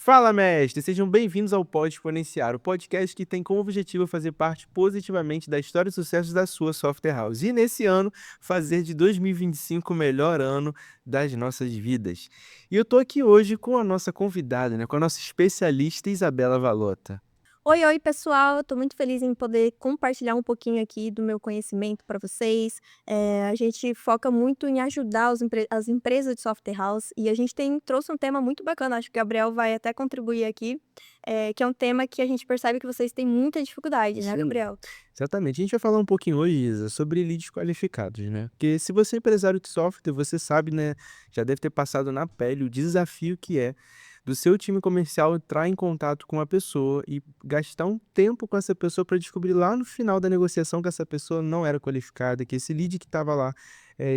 Fala, mestre! Sejam bem-vindos ao Pod Exponenciar, o podcast que tem como objetivo fazer parte positivamente da história e sucessos da sua software house. E nesse ano, fazer de 2025 o melhor ano das nossas vidas. E eu tô aqui hoje com a nossa convidada, né, com a nossa especialista Isabela Valota. Oi, oi, pessoal. Eu tô muito feliz em poder compartilhar um pouquinho aqui do meu conhecimento para vocês. A gente foca muito em ajudar as empresas de software house e a gente trouxe um tema muito bacana, acho que o Gabriel vai até contribuir aqui, que é um tema que a gente percebe que vocês têm muita dificuldade, né, Sim. Gabriel? Exatamente. A gente vai falar um pouquinho hoje, Isa, sobre leads qualificados, né? Porque se você é empresário de software, você sabe, né? Já deve ter passado na pele o desafio que é do seu time comercial entrar em contato com a pessoa e gastar um tempo com essa pessoa para descobrir lá no final da negociação que essa pessoa não era qualificada, que esse lead que estava lá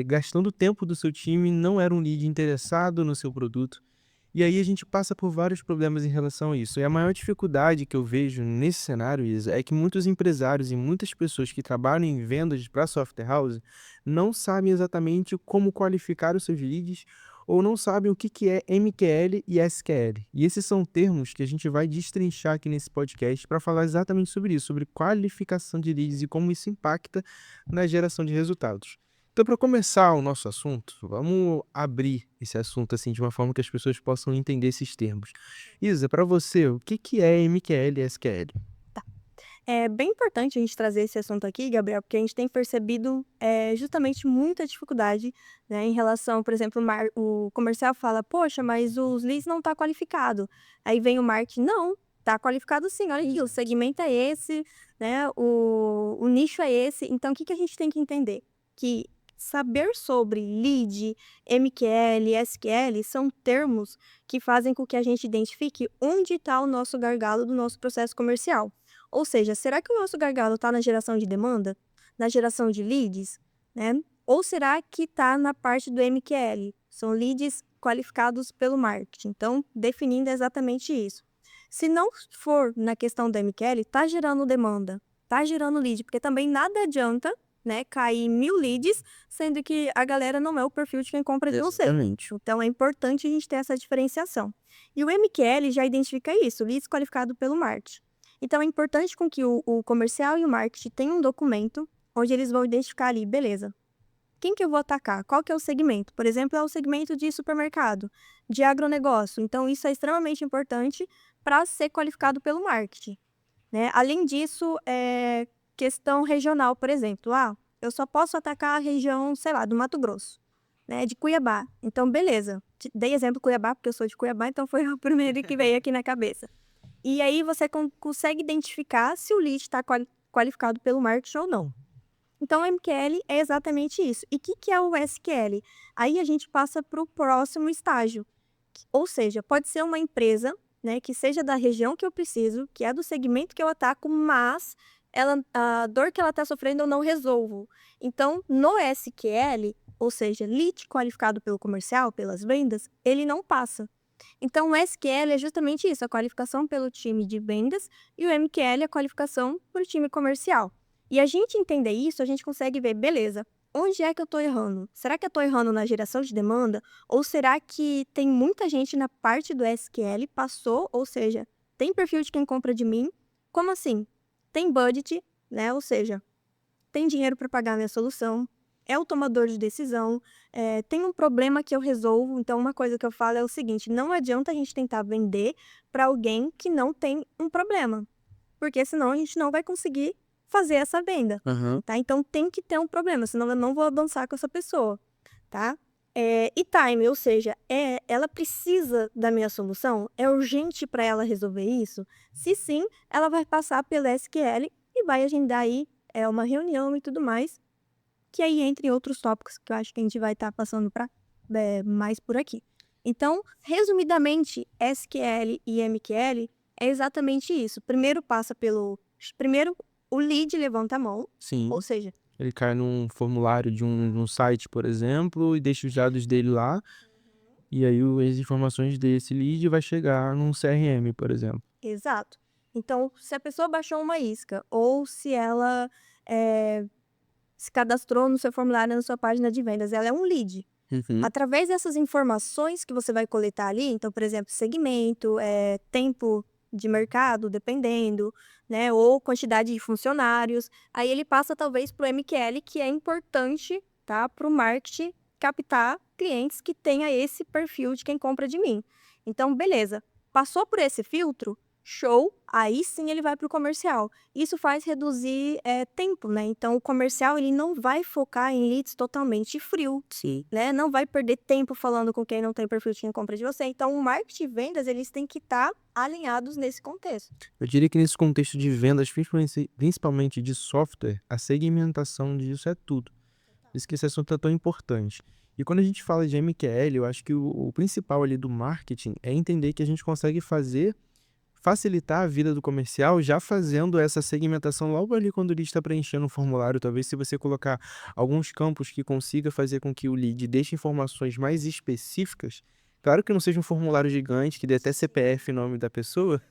gastando o tempo do seu time não era um lead interessado no seu produto. E aí a gente passa por vários problemas em relação a isso. E a maior dificuldade que eu vejo nesse cenário, Isa, é que muitos empresários e muitas pessoas que trabalham em vendas para software house não sabem exatamente como qualificar os seus leads ou não sabem o que que é MQL e SQL. E esses são termos que a gente vai destrinchar aqui nesse podcast para falar exatamente sobre isso, sobre qualificação de leads e como isso impacta na geração de resultados. Então, para começar o nosso assunto, vamos abrir esse assunto assim de uma forma que as pessoas possam entender esses termos. Isa, para você, o que que é MQL e SQL? Tá. É bem importante a gente trazer esse assunto aqui, Gabriel, porque a gente tem percebido justamente muita dificuldade, né, em relação, por exemplo, o comercial fala, poxa, mas os leads não tá qualificado. Aí vem o marketing, não, tá qualificado sim, olha aqui, o segmento é esse, né, o nicho é esse. Então, o que que a gente tem que entender? Que saber sobre lead, MQL, SQL são termos que fazem com que a gente identifique onde está o nosso gargalo do nosso processo comercial. Ou seja, será que o nosso gargalo está na geração de demanda? Na geração de leads? Né? Ou será que está na parte do MQL? São leads qualificados pelo marketing. Então, definindo exatamente isso. Se não for na questão do MQL, está gerando demanda, está gerando lead, porque também nada adianta, né, cair 1.000 leads, sendo que a galera não é o perfil de quem compra de você. Exatamente. Então, é importante a gente ter essa diferenciação. E o MQL já identifica isso, leads qualificado pelo marketing. Então, é importante com que o comercial e o marketing tenham um documento onde eles vão identificar ali, beleza, quem que eu vou atacar? Qual que é o segmento? Por exemplo, é o segmento de supermercado, de agronegócio. Então, isso é extremamente importante para ser qualificado pelo marketing, né? Além disso, questão regional, por exemplo. Eu só posso atacar a região, sei lá, do Mato Grosso, né, de Cuiabá. Então, beleza. Dei exemplo Cuiabá, porque eu sou de Cuiabá, então foi o primeiro que veio aqui na cabeça. E aí você consegue identificar se o lead está qualificado pelo marketing ou não. Então, o MQL é exatamente isso. E o que é o SQL? Aí a gente passa para o próximo estágio. Ou seja, pode ser uma empresa, né, que seja da região que eu preciso, que é do segmento que eu ataco, mas a dor que ela está sofrendo eu não resolvo. Então, no SQL, ou seja, lead qualificado pelo comercial, pelas vendas, ele não passa. Então, o SQL é justamente isso, a qualificação pelo time de vendas, e o MQL é a qualificação para o time comercial. E a gente entender isso, a gente consegue ver, beleza, onde é que eu estou errando? Será que eu estou errando na geração de demanda? Ou será que tem muita gente na parte do SQL, passou, ou seja, tem perfil de quem compra de mim? Como assim? Tem budget, né? Ou seja, tem dinheiro para pagar a minha solução, é o tomador de decisão, tem um problema que eu resolvo. Então, uma coisa que eu falo é o seguinte: não adianta a gente tentar vender para alguém que não tem um problema, porque senão a gente não vai conseguir fazer essa venda, Aham. tá? Então, tem que ter um problema, senão eu não vou avançar com essa pessoa, tá? E time, ou seja, ela precisa da minha solução? É urgente para ela resolver isso? Se sim, ela vai passar pelo SQL e vai agendar aí uma reunião e tudo mais, que aí entre outros tópicos que eu acho que a gente vai estar passando para mais por aqui. Então, resumidamente, SQL e MQL é exatamente isso. Primeiro, o lead levanta a mão, ou Sim. seja, Ele cai num formulário de um site, por exemplo, e deixa os dados dele lá, e aí as informações desse lead vai chegar num CRM, por exemplo. exato. Então, se a pessoa baixou uma isca ou se ela eh, se cadastrou no seu formulário na sua página de vendas, ela é um lead. Uhum. Através dessas informações que você vai coletar ali, então, por exemplo, segmento, tempo de mercado, dependendo, né, ou quantidade de funcionários, aí ele passa talvez para o MQL, que é importante, tá, para o marketing captar clientes que tenha esse perfil de quem compra de mim. Então, beleza, passou por esse filtro, show, aí sim ele vai para o comercial. Isso faz reduzir tempo, né? Então, o comercial ele não vai focar em leads totalmente frio, Sim. né, não vai perder tempo falando com quem não tem perfil de quem compra de você. Então, o marketing e vendas, eles têm que estar alinhados nesse contexto. Eu diria que nesse contexto de vendas, principalmente de software, a segmentação disso é tudo. Por isso que esse assunto é tão importante. E quando a gente fala de MQL, eu acho que o principal ali do marketing é entender que a gente consegue facilitar a vida do comercial já fazendo essa segmentação logo ali quando o lead está preenchendo o formulário. Talvez se você colocar alguns campos que consiga fazer com que o lead deixe informações mais específicas, claro que não seja um formulário gigante que dê até CPF e nome da pessoa.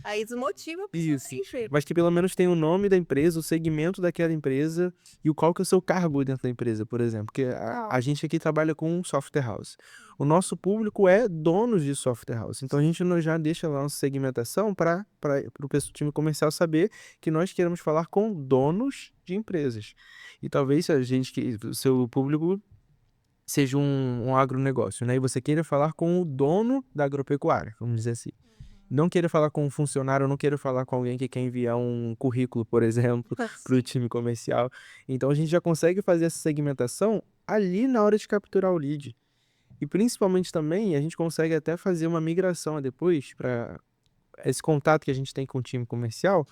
Aí desmotiva a pessoa a Isso. preencher. Mas que pelo menos tenha o nome da empresa, o segmento daquela empresa e o qual que é o seu cargo dentro da empresa, por exemplo. Porque a gente aqui trabalha com um software house. O nosso público é donos de software house. Então a gente já deixa lá uma segmentação para o time comercial saber que nós queremos falar com donos de empresas. E talvez a gente que o seu público seja um agronegócio, né? E você queira falar com o dono da agropecuária, vamos dizer assim. Não queira falar com um funcionário, não queira falar com alguém que quer enviar um currículo, por exemplo, para o Sim. time comercial. Então a gente já consegue fazer essa segmentação ali na hora de capturar o lead. E principalmente também a gente consegue até fazer uma migração depois para esse contato que a gente tem com o time comercial,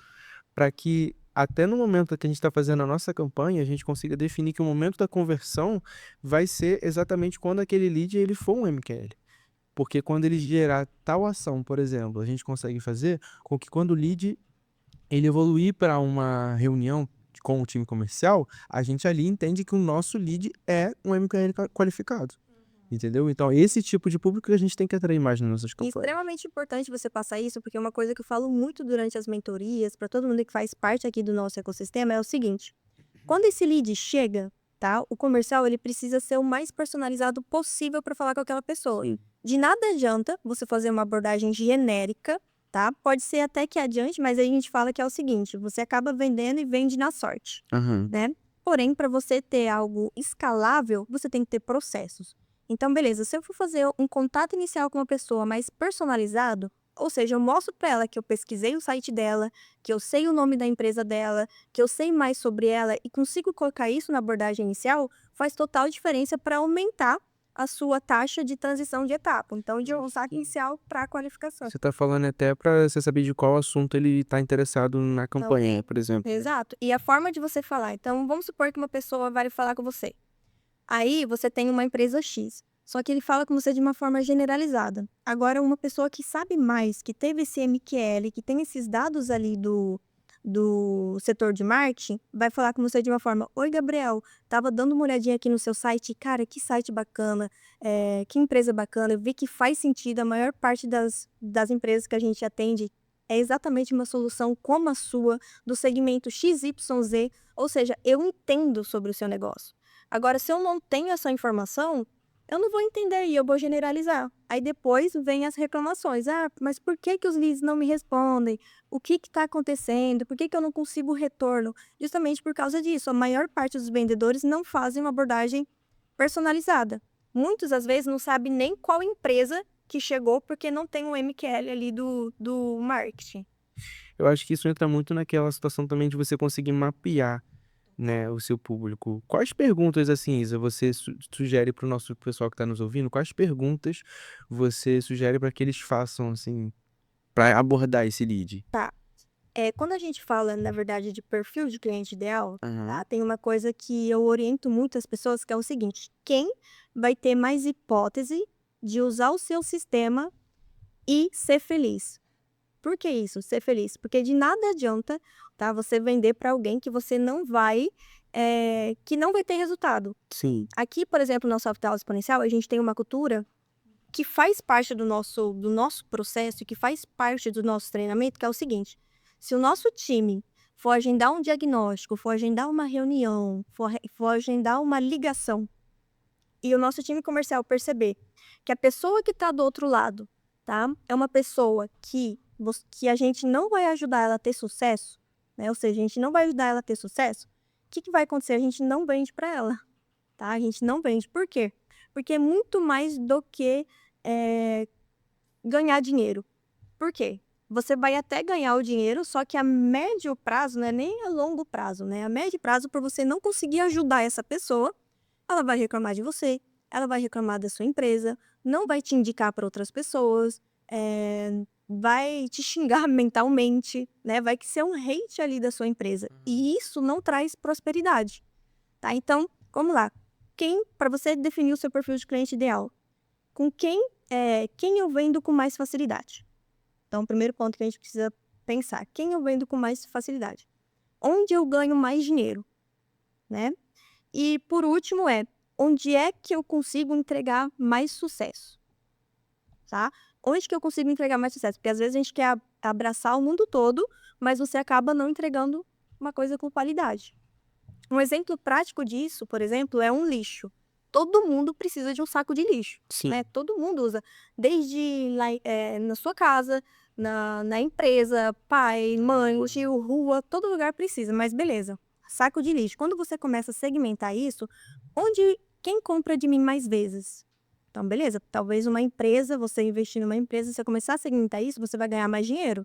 para que até no momento que a gente está fazendo a nossa campanha, a gente consiga definir que o momento da conversão vai ser exatamente quando aquele lead ele for um MQL. Porque quando ele gerar tal ação, por exemplo, a gente consegue fazer com que quando o lead ele evoluir para uma reunião com o time comercial, a gente ali entende que o nosso lead é um MQL qualificado, entendeu? Então esse tipo de público que a gente tem que atrair mais nas nossas E campanhas. extremamente importante você passar isso, porque uma coisa que eu falo muito durante as mentorias, para todo mundo que faz parte aqui do nosso ecossistema, é o seguinte: quando esse lead chega, tá? O comercial ele precisa ser o mais personalizado possível para falar com aquela pessoa. Sim. De nada adianta você fazer uma abordagem genérica, tá? Pode ser até que adiante, mas aí a gente fala que é o seguinte: você acaba vendendo e vende na sorte, Aham. né? Porém, para você ter algo escalável, você tem que ter processos. Então, beleza, se eu for fazer um contato inicial com uma pessoa mais personalizado, ou seja, eu mostro para ela que eu pesquisei o site dela, que eu sei o nome da empresa dela, que eu sei mais sobre ela e consigo colocar isso na abordagem inicial, faz total diferença para aumentar a sua taxa de transição de etapa. Então, de um saque inicial para a qualificação. Você está falando até para você saber de qual assunto ele está interessado na campanha, Também. por exemplo. Exato. E a forma de você falar. Então, vamos supor que uma pessoa vai falar com você. Aí você tem uma empresa X, só que ele fala com você de uma forma generalizada. Agora, uma pessoa que sabe mais, que teve esse MQL, que tem esses dados ali do setor de marketing, vai falar com você de uma forma: Oi, Gabriel, tava dando uma olhadinha aqui no seu site, cara, que site bacana, que empresa bacana, eu vi que faz sentido, a maior parte das empresas que a gente atende é exatamente uma solução como a sua, do segmento XYZ, ou seja, eu entendo sobre o seu negócio. Agora, se eu não tenho essa informação, eu não vou entender e eu vou generalizar. Aí depois vem as reclamações. Ah, mas por que que os leads não me respondem? O que está acontecendo? Por que que eu não consigo retorno? Justamente por causa disso. A maior parte dos vendedores não fazem uma abordagem personalizada. Muitos, às vezes, não sabem nem qual empresa que chegou porque não tem um MQL ali do marketing. Eu acho que isso entra muito naquela situação também de você conseguir mapear, né, o seu público. Quais perguntas, assim, Isa, você sugere para o nosso pessoal que está nos ouvindo? Quais perguntas você sugere para que eles façam, assim, para abordar esse lead? Tá. Quando a gente fala, na verdade, de perfil de cliente ideal, Aham. tá, tem uma coisa que eu oriento muito as pessoas, que é o seguinte: quem vai ter mais hipótese de usar o seu sistema e ser feliz? Por que isso, ser feliz? Porque de nada adianta, tá, você vender para alguém que você não vai, que não vai ter resultado. Sim. Aqui, por exemplo, no Soft House Exponencial, a gente tem uma cultura que faz parte do nosso processo e que faz parte do nosso treinamento, que é o seguinte: se o nosso time for agendar um diagnóstico, for agendar uma reunião, for agendar uma ligação, e o nosso time comercial perceber que a pessoa que está do outro lado, tá, é uma pessoa que a gente não vai ajudar ela a ter sucesso, né, ou seja, a gente não vai ajudar ela a ter sucesso, o que vai acontecer? A gente não vende para ela, tá? A gente não vende. Por quê? Porque é muito mais do que ganhar dinheiro. Por quê? Você vai até ganhar o dinheiro, só que a médio prazo, não é nem a longo prazo, né? A médio prazo, por você não conseguir ajudar essa pessoa, ela vai reclamar de você, ela vai reclamar da sua empresa, não vai te indicar para outras pessoas, vai te xingar mentalmente, né? Vai que ser um hate ali da sua empresa. E isso não traz prosperidade, tá? Então, vamos lá. Para você definir o seu perfil de cliente ideal, com quem eu vendo com mais facilidade? Então, o primeiro ponto que a gente precisa pensar, quem eu vendo com mais facilidade? Onde eu ganho mais dinheiro, né? E por último onde é que eu consigo entregar mais sucesso, tá? Onde que eu consigo entregar mais sucesso? Porque às vezes a gente quer abraçar o mundo todo, mas você acaba não entregando uma coisa com qualidade. Um exemplo prático disso, por exemplo, é um lixo. Todo mundo precisa de um saco de lixo, Sim. né? Todo mundo usa, desde lá, na sua casa, na empresa, pai, mãe, tio, rua, todo lugar precisa, mas beleza. Saco de lixo. Quando você começa a segmentar isso, quem compra de mim mais vezes? Então, beleza, talvez uma empresa, você investir numa empresa, você começar a segmentar isso, você vai ganhar mais dinheiro,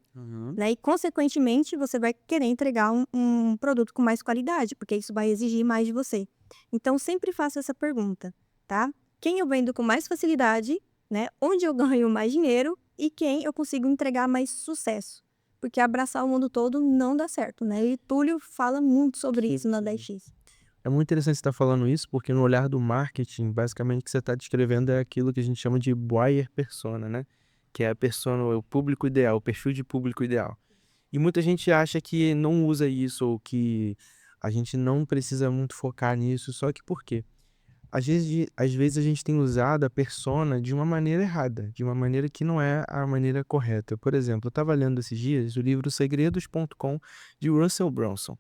né? E, consequentemente, você vai querer entregar um produto com mais qualidade, porque isso vai exigir mais de você. Então, sempre faço essa pergunta, tá? Quem eu vendo com mais facilidade, né? Onde eu ganho mais dinheiro e quem eu consigo entregar mais sucesso. Porque abraçar o mundo todo não dá certo, né? E Túlio fala muito sobre isso na 10x. É muito interessante você estar falando isso, porque no olhar do marketing, basicamente o que você está descrevendo é aquilo que a gente chama de buyer persona, né? Que é a persona, o público ideal, o perfil de público ideal. E muita gente acha que não usa isso ou que a gente não precisa muito focar nisso, só que por quê? Às vezes a gente tem usado a persona de uma maneira errada, de uma maneira que não é a maneira correta. Por exemplo, eu estava lendo esses dias o livro Segredos.com de Russell Brunson.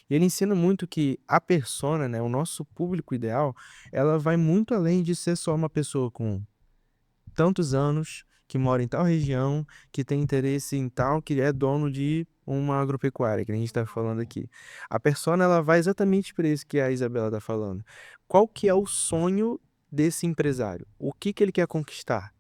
E ele ensina muito que a persona, né, o nosso público ideal, ela vai muito além de ser só uma pessoa com tantos anos, que mora em tal região, que tem interesse em tal, que é dono de uma agropecuária, que a gente está falando aqui. A persona, ela vai exatamente para isso que a Isabela está falando. Qual que é o sonho desse empresário? O que que ele quer conquistar?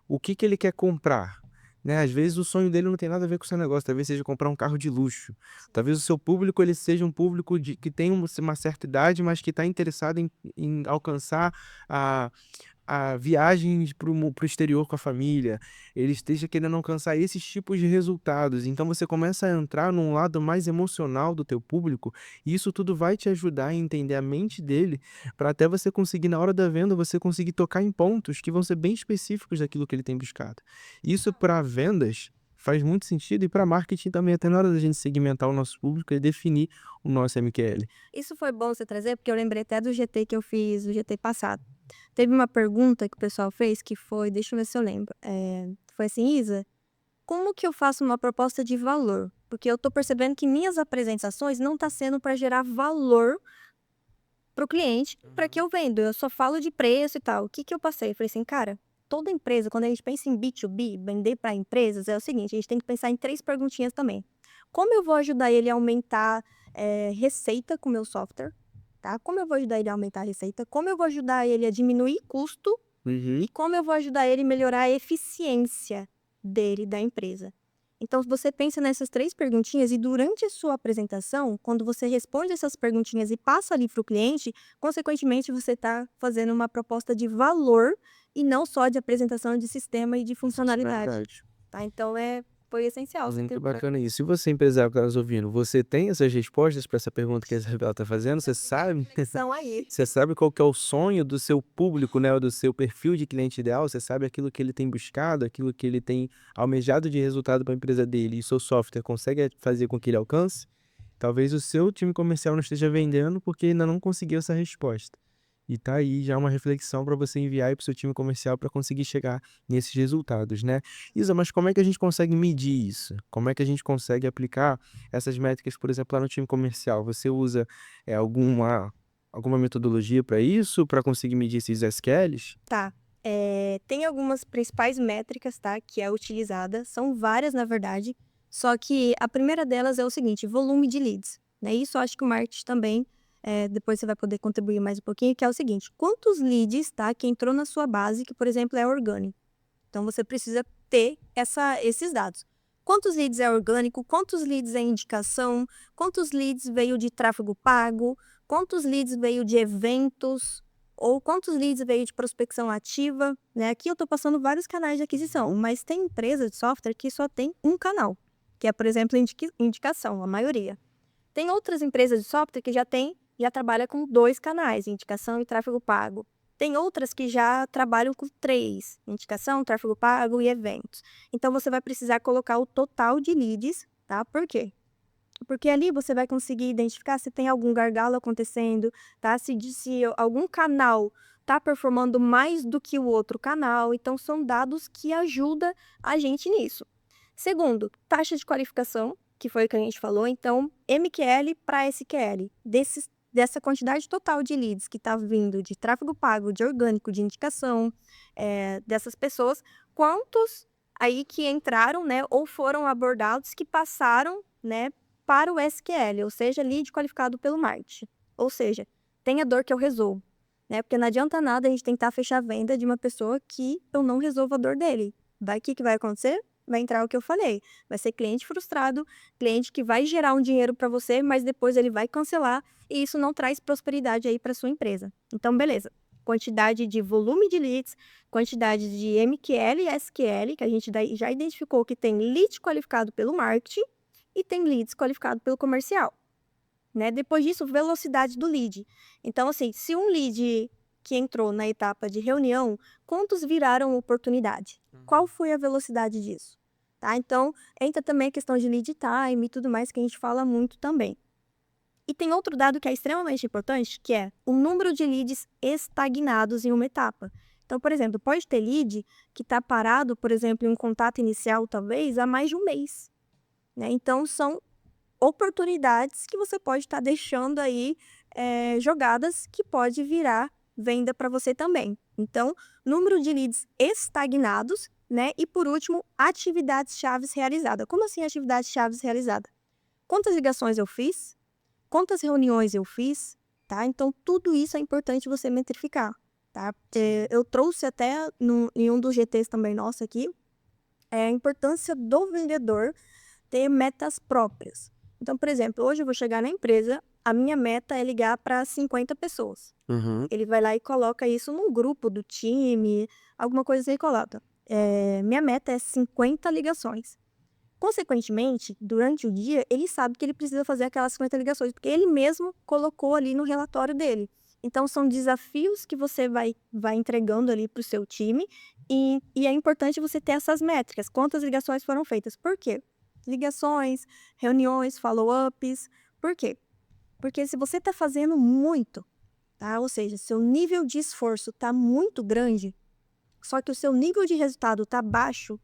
O que que ele quer comprar? Né? Às vezes o sonho dele não tem nada a ver com o seu negócio, talvez seja comprar um carro de luxo. Talvez o seu público ele seja um público que tem uma certa idade, mas que está interessado em alcançar a viagens para o exterior com a família, ele esteja querendo alcançar esses tipos de resultados. Então você começa a entrar num lado mais emocional do teu público, e isso tudo vai te ajudar a entender a mente dele, para até você conseguir, na hora da venda, você conseguir tocar em pontos que vão ser bem específicos daquilo que ele tem buscado. Isso para vendas faz muito sentido e para marketing também, até na hora da gente segmentar o nosso público e definir o nosso MQL. Isso foi bom você trazer, porque eu lembrei até do GT que eu fiz, o GT passado. Teve uma pergunta que o pessoal fez que foi, deixa eu ver se eu lembro. Foi assim, Isa, como que eu faço uma proposta de valor? Porque eu tô percebendo que minhas apresentações não tá sendo para gerar valor para o cliente, para que eu vendo. Eu só falo de preço e tal. O que que eu passei? Eu falei assim, cara, toda empresa, quando a gente pensa em B2B, vender para empresas, é o seguinte, a gente tem que pensar em 3 perguntinhas também. Como eu vou ajudar ele a aumentar receita com o meu software? Tá? Como eu vou ajudar ele a aumentar a receita? Como eu vou ajudar ele a diminuir custo? E como eu vou ajudar ele a melhorar a eficiência dele, da empresa? Então, você pensa nessas 3 perguntinhas e durante a sua apresentação, quando você responde essas perguntinhas e passa ali para o cliente, consequentemente você está fazendo uma proposta de valor e não só de apresentação de sistema e de funcionalidade, Verdade. tá? Então, foi essencial você ter Muito bacana isso. E você, empresário que está nos ouvindo, você tem essas respostas para essa pergunta que a Isabela está fazendo? Você sabe? reflexão aí. Você sabe qual que é o sonho do seu público, né, ou do seu perfil de cliente ideal? Você sabe aquilo que ele tem buscado, aquilo que ele tem almejado de resultado para a empresa dele, e o seu software consegue fazer com que ele alcance? Talvez o seu time comercial não esteja vendendo porque ainda não conseguiu essa resposta. E tá aí já uma reflexão para você enviar para o seu time comercial para conseguir chegar nesses resultados, né? Isa, mas como é que a gente consegue medir isso? Como é que a gente consegue aplicar essas métricas, por exemplo, lá no time comercial? Você usa alguma alguma metodologia para isso, para conseguir medir esses SQLs? Tá. Tem algumas principais métricas, tá, que é utilizada, são várias na verdade, só que a primeira delas é o seguinte, volume de leads, né, isso eu acho que o marketing também, depois você vai poder contribuir mais um pouquinho, que é o seguinte, quantos leads, tá, que entrou na sua base, que por exemplo é orgânico. Então você precisa ter esses dados. Quantos leads é orgânico, quantos leads é indicação, quantos leads veio de tráfego pago, quantos leads veio de eventos, ou quantos leads veio de prospecção ativa, né? Aqui eu estou passando vários canais de aquisição, mas tem empresa de software que só tem um canal, que é, por exemplo, indicação, a maioria. Tem outras empresas de software que já trabalha com 2 canais, indicação e tráfego pago. Tem outras que já trabalham com 3, indicação, tráfego pago e eventos. Então você vai precisar colocar o total de leads, tá? Por quê? Porque ali você vai conseguir identificar se tem algum gargalo acontecendo, tá? Se algum canal está performando mais do que o outro canal. Então, são dados que ajudam a gente nisso. Segundo, taxa de qualificação, que foi o que a gente falou. Então, MQL para SQL. Dessa quantidade total de leads que está vindo de tráfego pago, de orgânico, de indicação, dessas pessoas, quantos aí que entraram, né, ou foram abordados que passaram, né, para o SQL, ou seja, lead qualificado pelo marketing. Ou seja, tem a dor que eu resolvo, né? Porque não adianta nada a gente tentar fechar a venda de uma pessoa que eu não resolvo a dor dele. O que vai acontecer? Vai entrar o que eu falei. Vai ser cliente frustrado, cliente que vai gerar um dinheiro para você, mas depois ele vai cancelar e isso não traz prosperidade aí para sua empresa. Então, beleza. Quantidade de volume de leads, quantidade de MQL e SQL, que a gente já identificou que tem lead qualificado pelo marketing, e tem leads qualificado pelo comercial, né? Depois disso, velocidade do lead. Então, assim, se um lead que entrou na etapa de reunião, quantos viraram oportunidade? Qual foi a velocidade disso? Tá? Então, entra também a questão de lead time e tudo mais que a gente fala muito também. E tem outro dado que é extremamente importante, que é o número de leads estagnados em uma etapa. Então, por exemplo, pode ter lead que está parado, por exemplo, em um contato inicial, talvez, há mais de um mês. Né? Então, são oportunidades que você pode estar deixando aí jogadas que pode virar venda para você também. Então, número de leads estagnados, né? E por último, atividades chaves realizadas. Como assim atividades chaves realizadas? Quantas ligações eu fiz? Quantas reuniões eu fiz? Tá? Então, tudo isso é importante você metrificar. Tá? Eu trouxe até em um dos GTs também nosso aqui, a importância do vendedor ter metas próprias. Então, por exemplo, hoje eu vou chegar na empresa, a minha meta é ligar para 50 pessoas. Uhum. Ele vai lá e coloca isso num grupo do time, alguma coisa assim, e coloca. Minha meta é 50 ligações. Consequentemente, durante o dia, ele sabe que ele precisa fazer aquelas 50 ligações, porque ele mesmo colocou ali no relatório dele. Então, são desafios que você vai entregando ali para o seu time, e é importante você ter essas métricas. Quantas ligações foram feitas? Por quê? Ligações, reuniões, follow-ups. Por quê? Porque se você está fazendo muito, tá? Ou seja, seu nível de esforço está muito grande, só que o seu nível de resultado está baixo, o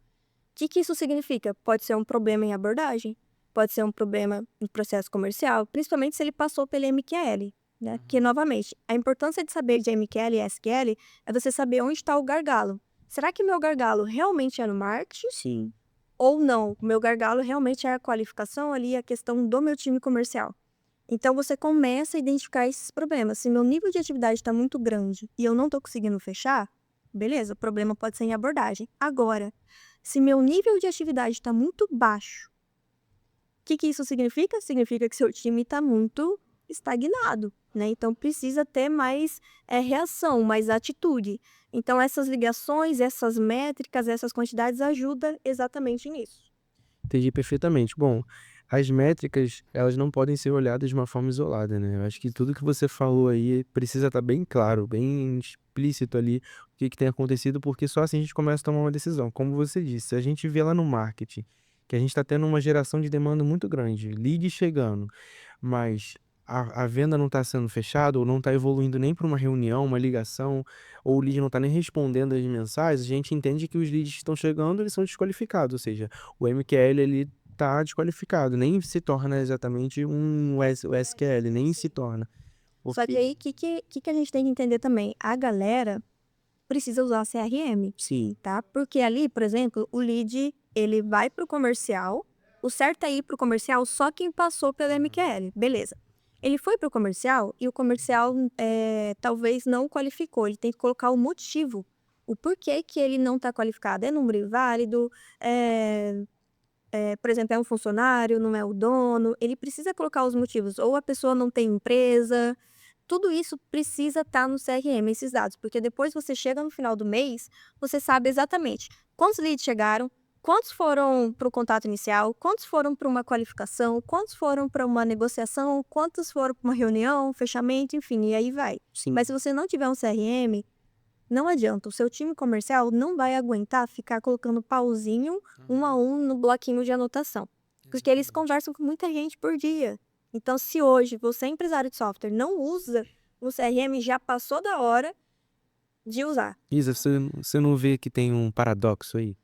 que isso significa? Pode ser um problema em abordagem, pode ser um problema no processo comercial, principalmente se ele passou pelo MQL, né? Porque, novamente, a importância de saber de MQL e SQL é você saber onde está o gargalo. Será que meu gargalo realmente é no marketing? Sim. Ou não, o meu gargalo realmente é a qualificação ali, a questão do meu time comercial. Então, você começa a identificar esses problemas. Se meu nível de atividade está muito grande e eu não estou conseguindo fechar, beleza, o problema pode ser em abordagem. Agora, se meu nível de atividade está muito baixo, o que isso significa? Significa que seu time está muito estagnado, né? Então, precisa ter mais reação, mais atitude. Então, essas ligações, essas métricas, essas quantidades ajudam exatamente nisso. Entendi perfeitamente. Bom, as métricas, elas não podem ser olhadas de uma forma isolada, né. Eu acho que tudo que você falou aí precisa estar bem claro, bem explícito ali, o que que tem acontecido, porque só assim a gente começa a tomar uma decisão. Como você disse, se a gente vê lá no marketing, que a gente está tendo uma geração de demanda muito grande, leads chegando, mas a venda não está sendo fechada ou não está evoluindo nem para uma reunião, uma ligação, ou o lead não está nem respondendo as mensagens, a gente entende que os leads que estão chegando, eles são desqualificados, ou seja, o MQL ele tá desqualificado, nem se torna exatamente o SQL, nem se torna. Só que Porque aí, o que a gente tem que entender também? A galera precisa usar CRM, sim. tá? Porque ali, por exemplo, o lead, ele vai para o comercial, o certo é ir para o comercial só quem passou pelo MQL, beleza. Ele foi para o comercial e o comercial talvez não qualificou, ele tem que colocar o motivo, o porquê que ele não está qualificado. É número inválido, por exemplo, é um funcionário, não é o dono, ele precisa colocar os motivos, ou a pessoa não tem empresa, tudo isso precisa estar no CRM, esses dados, porque depois você chega no final do mês, você sabe exatamente quantos leads chegaram, quantos foram para o contato inicial, quantos foram para uma qualificação, quantos foram para uma negociação, quantos foram para uma reunião, fechamento, enfim, e aí vai. Sim. Mas se você não tiver um CRM, não adianta, o seu time comercial não vai aguentar ficar colocando pauzinho um a um no bloquinho de anotação, porque eles conversam com muita gente por dia. Então, se hoje você é empresário de software, não usa o CRM, já passou da hora de usar. Isa, você não vê que tem um paradoxo aí?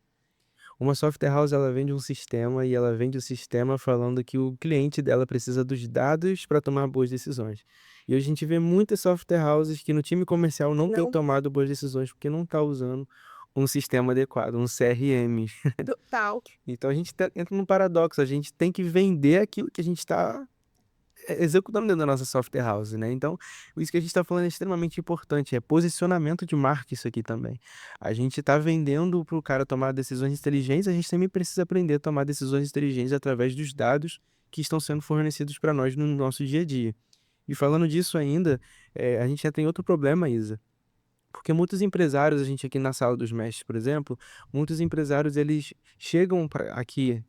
Uma software house, ela vende um sistema e ela vende o sistema falando que o cliente dela precisa dos dados para tomar boas decisões. E hoje a gente vê muitas software houses que no time comercial não tem Não, tomado boas decisões porque não está usando um sistema adequado, um CRM. total. Então a gente entra num paradoxo, a gente tem que vender aquilo que a gente está executando dentro da nossa software house, né? Então, isso que a gente está falando é extremamente importante, é posicionamento de marca isso aqui também. A gente está vendendo para o cara tomar decisões inteligentes, a gente também precisa aprender a tomar decisões inteligentes através dos dados que estão sendo fornecidos para nós no nosso dia a dia. E falando disso ainda, a gente já tem outro problema, Isa. Porque muitos empresários, a gente aqui na Sala dos Mestres, por exemplo, muitos empresários eles chegam aqui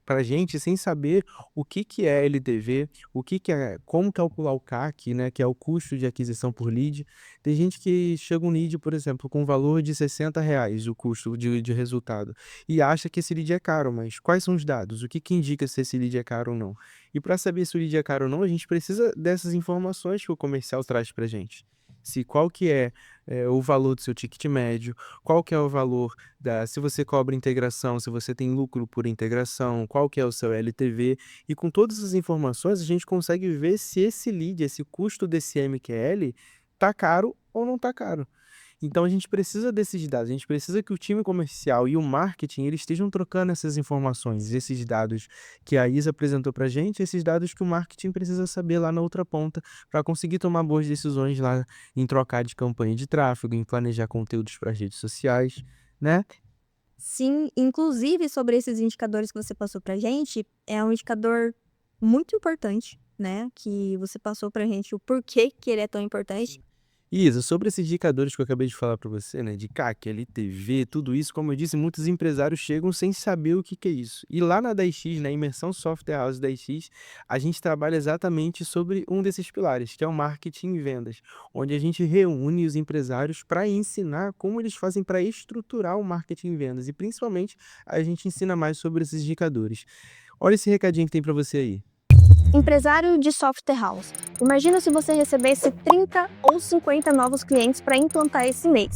para a gente sem saber o que que é LTV, o que que é, como calcular o CAC, né, que é o custo de aquisição por lead. Tem gente que chega um lead, por exemplo, com um valor de R$ 60, o custo de resultado, e acha que esse lead é caro, mas quais são os dados? O que que indica se esse lead é caro ou não? E para saber se o lead é caro ou não, a gente precisa dessas informações que o comercial traz para a gente. Se qual que é o valor do seu ticket médio, qual que é o valor se você cobra integração, se você tem lucro por integração, qual que é o seu LTV, e com todas essas informações a gente consegue ver se esse lead, esse custo desse MQL tá caro ou não tá caro. Então a gente precisa desses dados, a gente precisa que o time comercial e o marketing eles estejam trocando essas informações, esses dados que a Isa apresentou para a gente, esses dados que o marketing precisa saber lá na outra ponta para conseguir tomar boas decisões lá em trocar de campanha de tráfego, em planejar conteúdos para as redes sociais, né? Sim, inclusive sobre esses indicadores que você passou pra gente, é um indicador muito importante, né? Que você passou pra gente o porquê que ele é tão importante. Isa, sobre esses indicadores que eu acabei de falar para você, né, de CAC, LTV, tudo isso, como eu disse, muitos empresários chegam sem saber o que que é isso. E lá na 10X, na Imersão Software House 10X, a gente trabalha exatamente sobre um desses pilares, que é o marketing e vendas, onde a gente reúne os empresários para ensinar como eles fazem para estruturar o marketing e vendas. E principalmente, a gente ensina mais sobre esses indicadores. Olha esse recadinho que tem para você aí. Empresário de software house. Imagina se você recebesse 30 ou 50 novos clientes para implantar esse mês.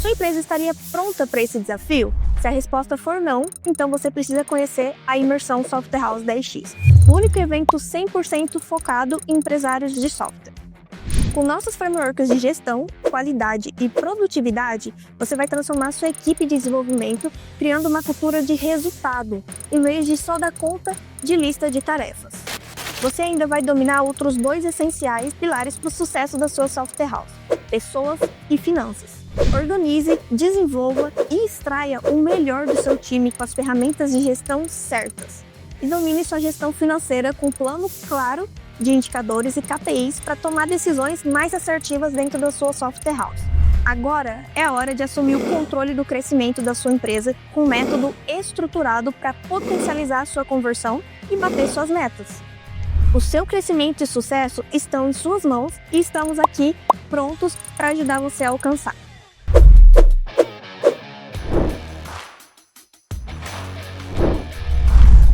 Sua empresa estaria pronta para esse desafio? Se a resposta for não, então você precisa conhecer a Imersão Software House 10X, o único evento 100% focado em empresários de software. Com nossos frameworks de gestão, qualidade e produtividade, você vai transformar sua equipe de desenvolvimento criando uma cultura de resultado, em vez de só dar conta de lista de tarefas. Você ainda vai dominar outros 2 essenciais pilares para o sucesso da sua software house: pessoas e finanças. Organize, desenvolva e extraia o melhor do seu time com as ferramentas de gestão certas. E domine sua gestão financeira com um plano claro de indicadores e KPIs para tomar decisões mais assertivas dentro da sua software house. Agora é a hora de assumir o controle do crescimento da sua empresa com um método estruturado para potencializar sua conversão e bater suas metas. O seu crescimento e sucesso estão em suas mãos e estamos aqui prontos para ajudar você a alcançar.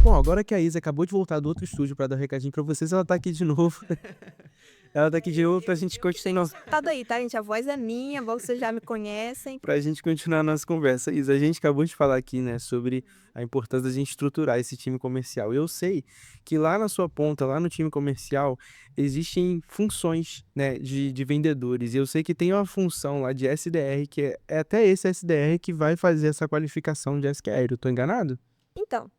Bom, agora que a Isa acabou de voltar do outro estúdio para dar um recadinho para vocês, ela tá aqui de novo. Ela tá aqui de novo pra gente continuar. Tá daí, tá, gente? A voz é minha, vocês já me conhecem. Pra gente continuar a nossa conversa. Isa, a gente acabou de falar aqui, né, sobre a importância da gente estruturar esse time comercial. Eu sei que lá na sua ponta, lá no time comercial, existem funções, né, de vendedores. E eu sei que tem uma função lá de SDR, que é até esse SDR que vai fazer essa qualificação de SQL. Eu tô enganado? Então,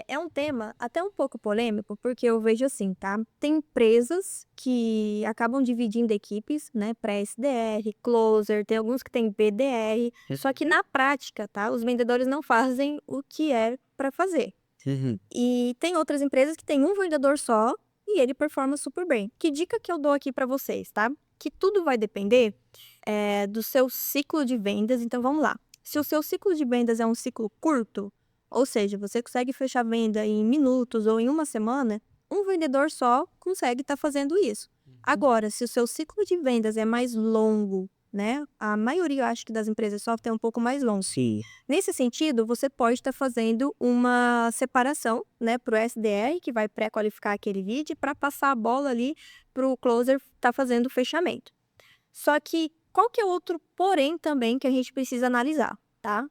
é um tema até um pouco polêmico, porque eu vejo assim, tá? Tem empresas que acabam dividindo equipes, né? Pré-SDR, closer, tem alguns que têm BDR. Só que na prática, tá? Os vendedores não fazem o que é para fazer. Uhum. E tem outras empresas que têm um vendedor só e ele performa super bem. Que dica que eu dou aqui para vocês, tá? Que tudo vai depender do seu ciclo de vendas. Então vamos lá. Se o seu ciclo de vendas é um ciclo curto, ou seja, você consegue fechar venda em minutos ou em uma semana, um vendedor só consegue estar fazendo isso. Agora, se o seu ciclo de vendas é mais longo, né? A maioria, eu acho que das empresas de software é um pouco mais longo. Sim. Nesse sentido, você pode estar fazendo uma separação, né, para o SDR, que vai pré-qualificar aquele lead, para passar a bola ali para o closer estar fazendo o fechamento. Só que qual que é outro porém também que a gente precisa analisar, tá?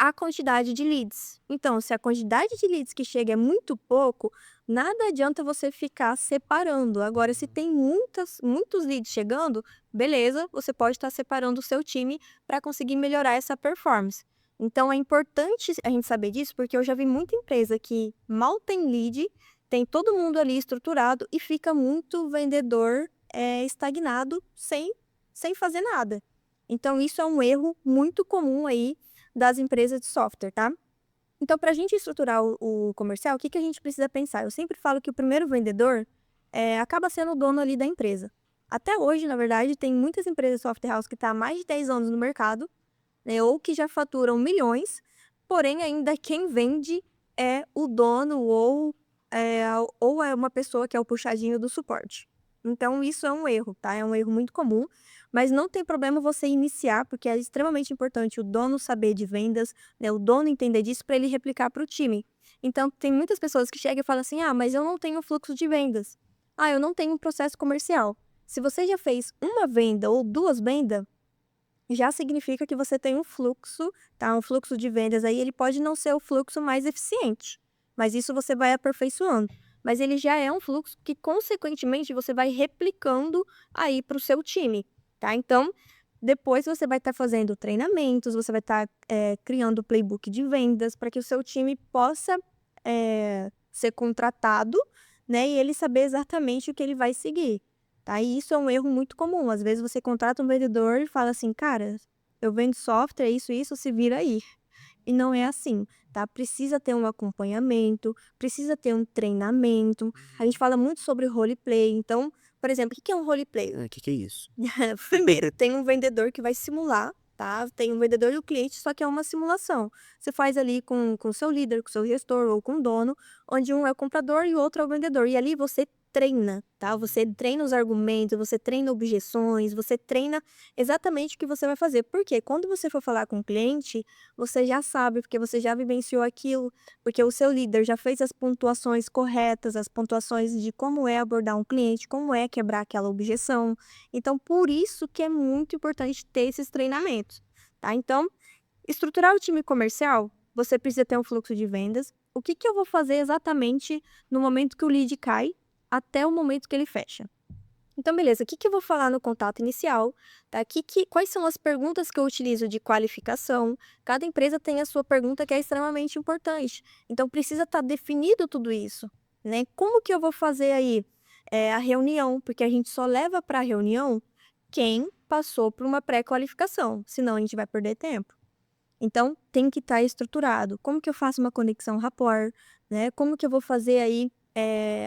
A quantidade de leads. Então, se a quantidade de leads que chega é muito pouco, nada adianta você ficar separando. Agora, se tem muitos leads chegando, beleza, você pode estar separando o seu time para conseguir melhorar essa performance. Então, é importante a gente saber disso, porque eu já vi muita empresa que mal tem lead, tem todo mundo ali estruturado e fica muito vendedor estagnado sem fazer nada. Então, isso é um erro muito comum aí das empresas de software, tá? Então, para a gente estruturar o comercial, o que a gente precisa pensar? Eu sempre falo que o primeiro vendedor acaba sendo o dono ali da empresa. Até hoje, na verdade, tem muitas empresas de software house que estão há mais de 10 anos no mercado, né, ou que já faturam milhões, porém ainda quem vende é o dono ou é uma pessoa que é o puxadinho do suporte. Então, isso é um erro, tá? É um erro muito comum, mas não tem problema você iniciar, porque é extremamente importante o dono saber de vendas, né? O dono entender disso para ele replicar para o time. Então, tem muitas pessoas que chegam e falam assim: ah, mas eu não tenho fluxo de vendas. Ah, eu não tenho um processo comercial. Se você já fez uma venda ou duas vendas, já significa que você tem um fluxo, tá? Um fluxo de vendas aí, ele pode não ser o fluxo mais eficiente, mas isso você vai aperfeiçoando. Mas ele já é um fluxo que, consequentemente, você vai replicando aí para o seu time, tá? Então, depois você vai estar fazendo treinamentos, você vai estar criando playbook de vendas para que o seu time possa ser contratado, né? E ele saber exatamente o que ele vai seguir. Tá? E isso é um erro muito comum. Às vezes você contrata um vendedor e fala assim, cara, eu vendo software, isso, se vira aí. E não é assim, tá? Precisa ter um acompanhamento, precisa ter um treinamento. A gente fala muito sobre roleplay. Então, por exemplo, o que é um roleplay? O que é isso? Primeiro, tem um vendedor que vai simular, tá? Tem um vendedor e o cliente, só que é uma simulação. Você faz ali com o seu líder, com o seu gestor ou com o dono, onde um é o comprador e o outro é o vendedor. E ali você treina, tá? Você treina os argumentos, você treina objeções, você treina exatamente o que você vai fazer. Porque quando você for falar com o cliente, você já sabe, porque você já vivenciou aquilo, porque o seu líder já fez as pontuações corretas, as pontuações de como é abordar um cliente, como é quebrar aquela objeção. Então, por isso que é muito importante ter esses treinamentos, tá? Então, estruturar o time comercial, você precisa ter um fluxo de vendas. O que eu vou fazer exatamente no momento que o lead cai até o momento que ele fecha? Então, beleza, o que eu vou falar no contato inicial, tá? Quais são as perguntas que eu utilizo de qualificação? Cada empresa tem a sua pergunta que é extremamente importante. Então, precisa estar definido tudo isso, né? Como que eu vou fazer aí a reunião? Porque a gente só leva para a reunião quem passou por uma pré-qualificação, senão a gente vai perder tempo. Então, tem que estar estruturado. Como que eu faço uma conexão rapport, né? Como que eu vou fazer aí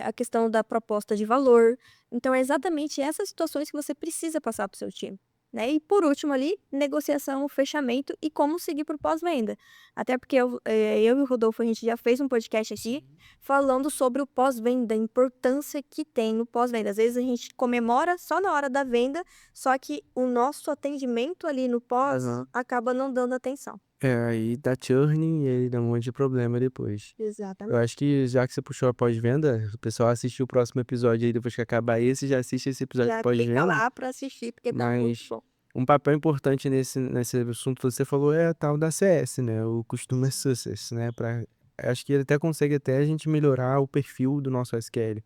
a questão da proposta de valor. Então, é exatamente essas situações que você precisa passar para o seu time, né? E por último ali, negociação, fechamento e como seguir para o pós-venda. Até porque eu e o Rodolfo, a gente já fez um podcast aqui falando sobre o pós-venda, a importância que tem no pós-venda. Às vezes a gente comemora só na hora da venda, só que o nosso atendimento ali no pós acaba não dando atenção. Aí dá churn e aí dá um monte de problema depois. Eu Exatamente. acho que já que você puxou a pós-venda, o pessoal assistiu o próximo episódio aí depois que acabar esse, já assiste esse episódio de Já clica pós-venda. lá pra assistir, porque tá muito Mas bom. um papel importante nesse assunto que você falou é a tal da CS, né? O Customer Success, né? Acho que ele até consegue até a gente melhorar o perfil do nosso SQL.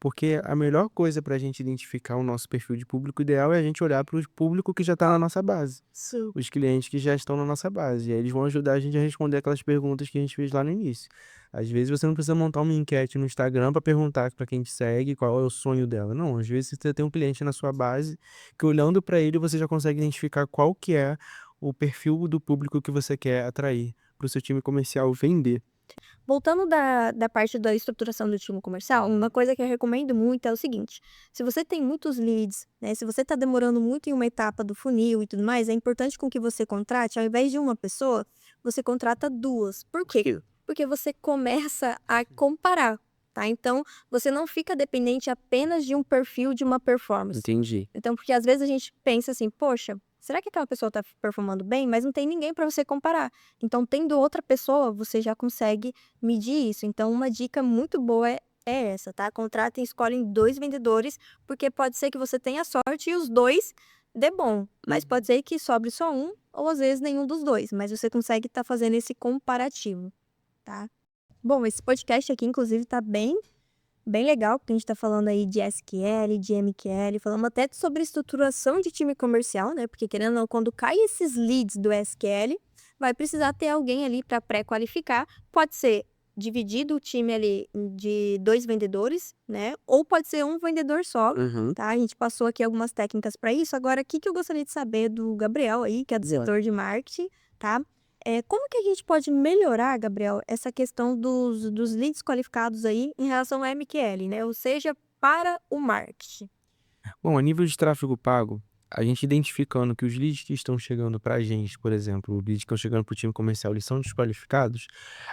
Porque a melhor coisa para a gente identificar o nosso perfil de público ideal é a gente olhar para o público que já está na nossa base, Sim. os clientes que já estão na nossa base. E aí eles vão ajudar a gente a responder aquelas perguntas que a gente fez lá no início. Às vezes você não precisa montar uma enquete no Instagram para perguntar para quem te segue qual é o sonho dela. Não, às vezes você tem um cliente na sua base que olhando para ele você já consegue identificar qual que é o perfil do público que você quer atrair para o seu time comercial vender. Voltando da parte da estruturação do time comercial, uma coisa que eu recomendo muito é o seguinte: se você tem muitos leads, né, se você está demorando muito em uma etapa do funil e tudo mais, é importante com que você contrate, ao invés de uma pessoa, você contrata duas. Por quê? Porque você começa a comparar, tá? Então, você não fica dependente apenas de um perfil de uma performance. Entendi. Então, porque às vezes a gente pensa assim, poxa, será que aquela pessoa está performando bem? Mas não tem ninguém para você comparar. Então, tendo outra pessoa, você já consegue medir isso. Então, uma dica muito boa é essa, tá? Contratem e escolhem 2 vendedores, porque pode ser que você tenha sorte e os 2 dê bom, mas pode ser que sobre só um ou às vezes nenhum dos 2, mas você consegue estar fazendo esse comparativo, tá? Bom, esse podcast aqui inclusive tá bem legal, porque a gente tá falando aí de SQL, de MQL, falamos até sobre estruturação de time comercial, né? Porque querendo ou não, quando cai esses leads do SQL, vai precisar ter alguém ali para pré-qualificar. Pode ser dividido o time ali de 2 vendedores, né? Ou pode ser um vendedor só, Uhum. tá? A gente passou aqui algumas técnicas para isso. Agora, o que que eu gostaria de saber do Gabriel aí, que é do setor de marketing, tá? Como que a gente pode melhorar, Gabriel, essa questão dos leads qualificados aí em relação ao MQL, né? Ou seja, para o marketing. Bom, a nível de tráfego pago, a gente identificando que os leads que estão chegando para a gente, por exemplo, os leads que estão chegando para o time comercial, eles são desqualificados,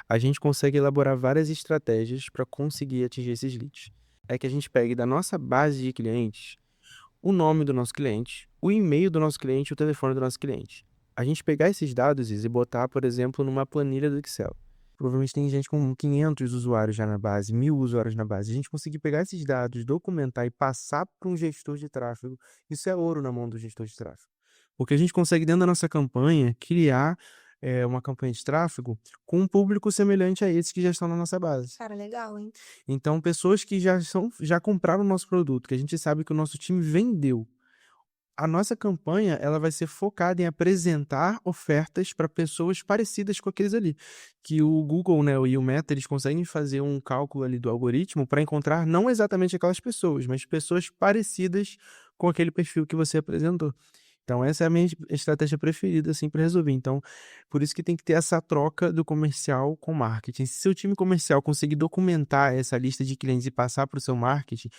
a gente consegue elaborar várias estratégias para conseguir atingir esses leads. É que a gente pegue da nossa base de clientes o nome do nosso cliente, o e-mail do nosso cliente e o telefone do nosso cliente. A gente pegar esses dados e botar, por exemplo, numa planilha do Excel. Provavelmente tem gente com 500 usuários já na base, 1000 usuários na base. A gente conseguir pegar esses dados, documentar e passar para um gestor de tráfego, isso é ouro na mão do gestor de tráfego. Porque a gente consegue, dentro da nossa campanha, criar uma campanha de tráfego com um público semelhante a esses que já estão na nossa base. Cara, legal, hein? Então, pessoas que já compraram o nosso produto, que a gente sabe que o nosso time vendeu. A nossa campanha, ela vai ser focada em apresentar ofertas para pessoas parecidas com aqueles ali, que o Google, né, e o Meta, eles conseguem fazer um cálculo ali do algoritmo para encontrar não exatamente aquelas pessoas, mas pessoas parecidas com aquele perfil que você apresentou. Então essa é a minha estratégia preferida, assim, para resolver. Então, por isso que tem que ter essa troca do comercial com marketing. Se seu time comercial conseguir documentar essa lista de clientes e passar para o seu marketing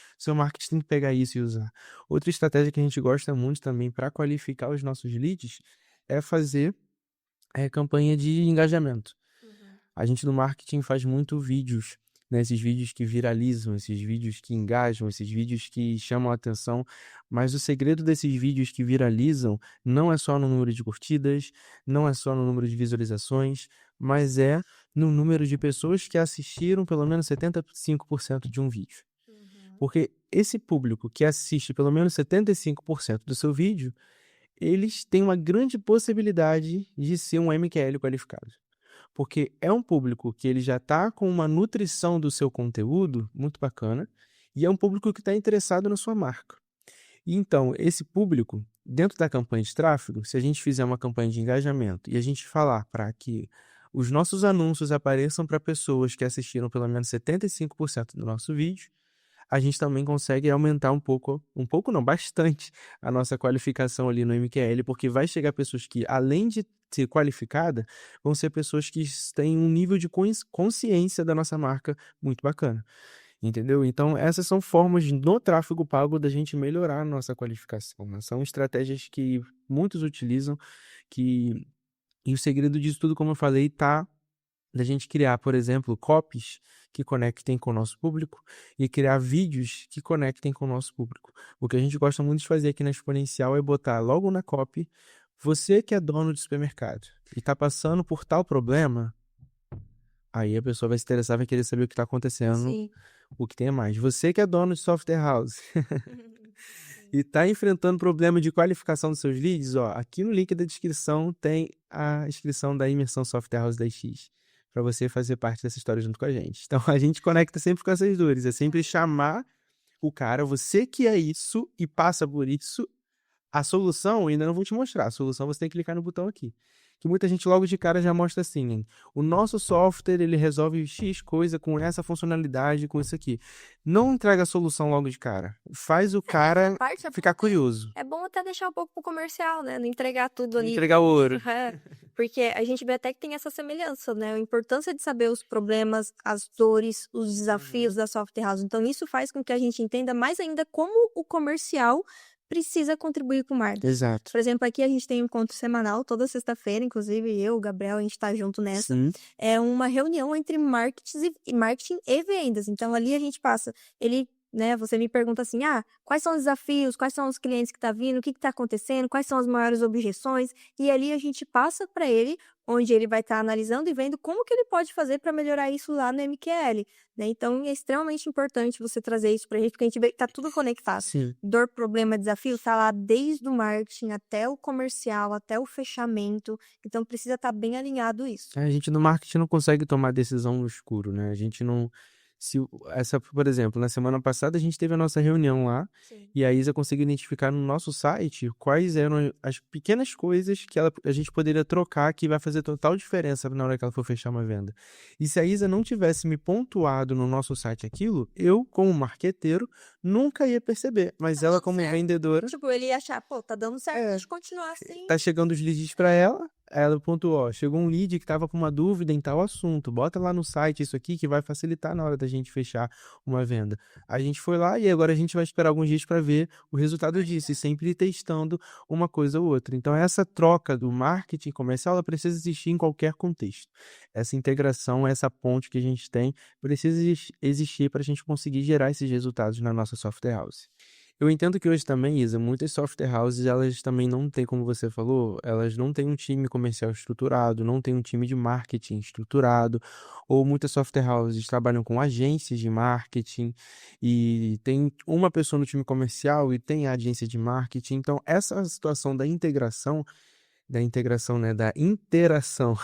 tem que pegar isso e usar. Outra estratégia que a gente gosta muito também para qualificar os nossos leads é fazer campanha de engajamento. A gente no marketing faz muito vídeos, né? Esses vídeos que viralizam, esses vídeos que engajam, esses vídeos que chamam a atenção. Mas o segredo desses vídeos que viralizam não é só no número de curtidas, não é só no número de visualizações, mas é no número de pessoas que assistiram pelo menos 75% de um vídeo. Porque esse público que assiste pelo menos 75% do seu vídeo, eles têm uma grande possibilidade de ser um MQL qualificado. Porque é um público que ele já está com uma nutrição do seu conteúdo muito bacana e é um público que está interessado na sua marca. E então, esse público, dentro da campanha de tráfego, se a gente fizer uma campanha de engajamento e a gente falar para que os nossos anúncios apareçam para pessoas que assistiram pelo menos 75% do nosso vídeo, a gente também consegue aumentar um pouco não, bastante, a nossa qualificação ali no MQL, porque vai chegar pessoas que, além de ser qualificada, vão ser pessoas que têm um nível de consciência da nossa marca muito bacana, entendeu? Então, essas são formas no tráfego pago da gente melhorar a nossa qualificação, né? São estratégias que muitos utilizam, que... E o segredo disso tudo, como eu falei, tá da gente criar, por exemplo, copies que conectem com o nosso público e criar vídeos que conectem com o nosso público. O que a gente gosta muito de fazer aqui na Exponencial é botar logo na copy Você que é dono de supermercado e tá passando por tal problema, aí a pessoa vai se interessar, vai querer saber o que tá acontecendo, Sim. o que tem a mais. Você que é dono de software house Sim. e tá enfrentando problema de qualificação dos seus leads, ó, aqui no link da descrição tem a inscrição da imersão Software House 10X, para você fazer parte dessa história junto com a gente. Então a gente conecta sempre com essas dores, é sempre chamar o cara, você que é isso e passa por isso, a solução eu ainda não vou te mostrar, a solução você tem que clicar no botão aqui. Que muita gente logo de cara já mostra assim, hein? O nosso software, ele resolve X coisa com essa funcionalidade, com isso aqui. Não entrega a solução logo de cara. Faz o cara Parte ficar curioso. é bom até deixar um pouco pro comercial, né? Não entregar tudo Não ali. entregar o ouro. É, porque a gente vê até que tem essa semelhança, né? A importância de saber os problemas, as dores, os desafios da software house. Então, isso faz com que a gente entenda mais ainda como o comercial precisa contribuir com o marketing. Exato. Por exemplo, aqui a gente tem um encontro semanal, toda sexta-feira, inclusive eu, o Gabriel, a gente tá junto nessa. Sim. É uma reunião entre marketing e vendas. Então, ali a gente passa, né, você me pergunta assim, quais são os desafios, quais são os clientes que tá vindo, o que tá acontecendo, quais são as maiores objeções, e ali a gente passa para ele, onde ele vai estar analisando e vendo como que ele pode fazer para melhorar isso lá no MQL, né? Então, é extremamente importante você trazer isso pra gente, porque a gente vê que tá tudo conectado. Sim. Dor, problema, desafio, tá lá desde o marketing até o comercial, até o fechamento, então precisa estar bem alinhado isso. A gente no marketing não consegue tomar decisão no escuro, né? A gente não. Por exemplo, na semana passada a gente teve a nossa reunião lá. Sim. E a Isa conseguiu identificar no nosso site quais eram as pequenas coisas que a gente poderia trocar que vai fazer total diferença na hora que ela for fechar uma venda. E se a Isa não tivesse me pontuado no nosso site aquilo, eu, como marqueteiro, nunca ia perceber. Mas ela, como vendedora, Tipo, ele ia achar, pô, tá dando certo, deixa eu continuar assim. tá chegando os leads para ela pontuou, ó, chegou um lead que tava com uma dúvida em tal assunto, bota lá no site isso aqui que vai facilitar na hora da gente fechar uma venda. A gente foi lá e agora a gente vai esperar alguns dias para ver o resultado disso e sempre testando uma coisa ou outra. Então essa troca do marketing comercial, ela precisa existir em qualquer contexto. Essa integração, essa ponte que a gente tem, precisa existir para a gente conseguir gerar esses resultados na nossa software house. Eu entendo que hoje também, Isa, muitas software houses, elas também não têm, como você falou, elas não têm um time comercial estruturado, não têm um time de marketing estruturado, ou muitas software houses trabalham com agências de marketing e tem uma pessoa no time comercial e tem a agência de marketing. Então, essa situação da integração, né, da interação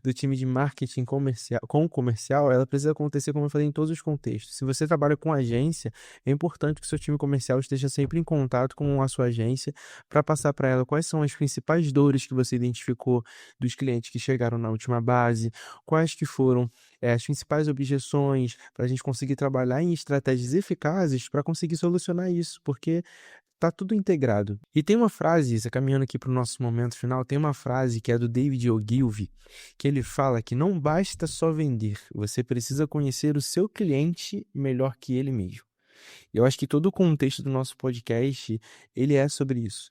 do time de marketing comercial com o comercial, ela precisa acontecer, como eu falei, em todos os contextos. Se você trabalha com agência, é importante que o seu time comercial esteja sempre em contato com a sua agência para passar para ela quais são as principais dores que você identificou dos clientes que chegaram na última base, quais que foram as principais objeções, para a gente conseguir trabalhar em estratégias eficazes para conseguir solucionar isso, porque tá tudo integrado. E tem uma frase, Isa, caminhando aqui para o nosso momento final, tem uma frase que é do David Ogilvy, que ele fala que não basta só vender, você precisa conhecer o seu cliente melhor que ele mesmo. E eu acho que todo o contexto do nosso podcast, ele é sobre isso.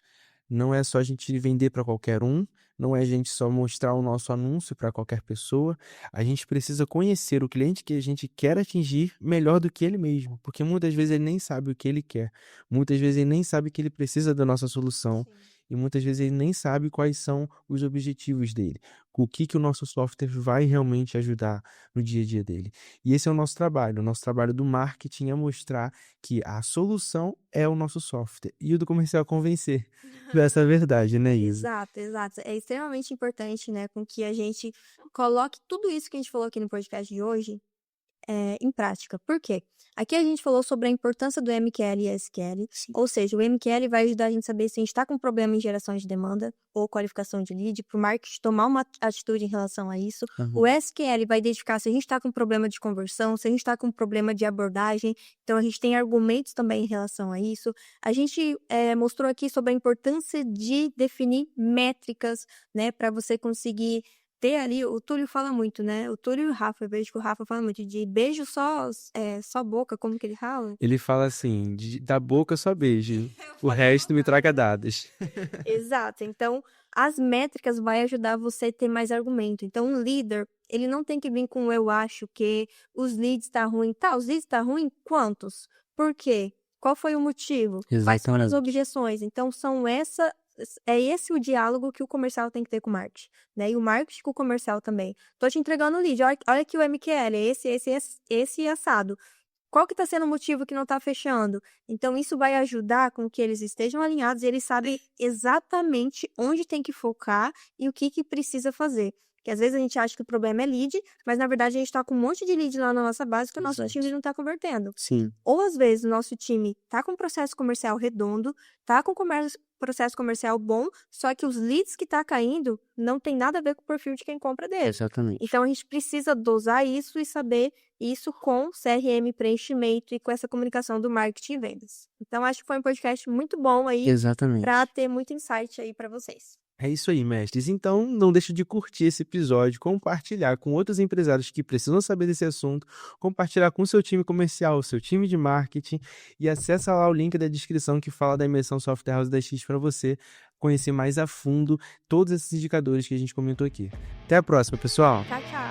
Não é só a gente vender para qualquer um, não é a gente só mostrar o nosso anúncio para qualquer pessoa. A gente precisa conhecer o cliente que a gente quer atingir melhor do que ele mesmo, porque muitas vezes ele nem sabe o que ele quer. Muitas vezes ele nem sabe que ele precisa da nossa solução. Sim. E muitas vezes ele nem sabe quais são os objetivos dele, o que o nosso software vai realmente ajudar no dia a dia dele. E esse é o nosso trabalho do marketing é mostrar que a solução é o nosso software e o do comercial é convencer dessa verdade, né, Isa? Exato, exato. É extremamente importante, né, com que a gente coloque tudo isso que a gente falou aqui no podcast de hoje em prática. Por quê? Aqui a gente falou sobre a importância do MQL e SQL, ou seja, o MQL vai ajudar a gente a saber se a gente está com problema em geração de demanda ou qualificação de lead, para o marketing tomar uma atitude em relação a isso. O SQL vai identificar se a gente está com problema de conversão, se a gente está com problema de abordagem, então a gente tem argumentos também em relação a isso. A gente mostrou aqui sobre a importância de definir métricas, né, para você conseguir ter ali, o Túlio fala muito, né? O Túlio e o Rafa, eu vejo que o Rafa fala muito de beijo só boca, como que ele fala? Ele fala assim, da boca só beijo, o resto me traga dados. Exato. Então, as métricas vai ajudar você a ter mais argumento. Então, um líder, ele não tem que vir com eu acho que os leads tá ruim. Tá, os leads tá ruim? Quantos? Por quê? Qual foi o motivo? Quais são as objeções? Então, são é esse o diálogo que o comercial tem que ter com o marketing, né, e o marketing com o comercial também. Tô te entregando o lead, olha aqui o MQL, é esse assado. Qual que tá sendo o motivo que não tá fechando? Então isso vai ajudar com que eles estejam alinhados e eles sabem exatamente onde tem que focar e o que precisa fazer. Porque às vezes a gente acha que o problema é lead, mas na verdade a gente tá com um monte de lead lá na nossa base que o nosso Exato. time não tá convertendo. Sim, Ou às vezes o nosso time tá com um processo comercial redondo, tá com processo comercial bom, só que os leads que tá caindo não tem nada a ver com o perfil de quem compra dele. exatamente. Então a gente precisa dosar isso e saber isso com CRM, preenchimento e com essa comunicação do marketing e vendas. Então acho que foi um podcast muito bom aí Exatamente. para ter muito insight aí para vocês. É isso aí, mestres. Então, não deixe de curtir esse episódio, compartilhar com outros empresários que precisam saber desse assunto, compartilhar com o seu time comercial, seu time de marketing e acessa lá o link da descrição que fala da imersão Software House da X para você conhecer mais a fundo todos esses indicadores que a gente comentou aqui. Até a próxima, pessoal! Tchau, tchau!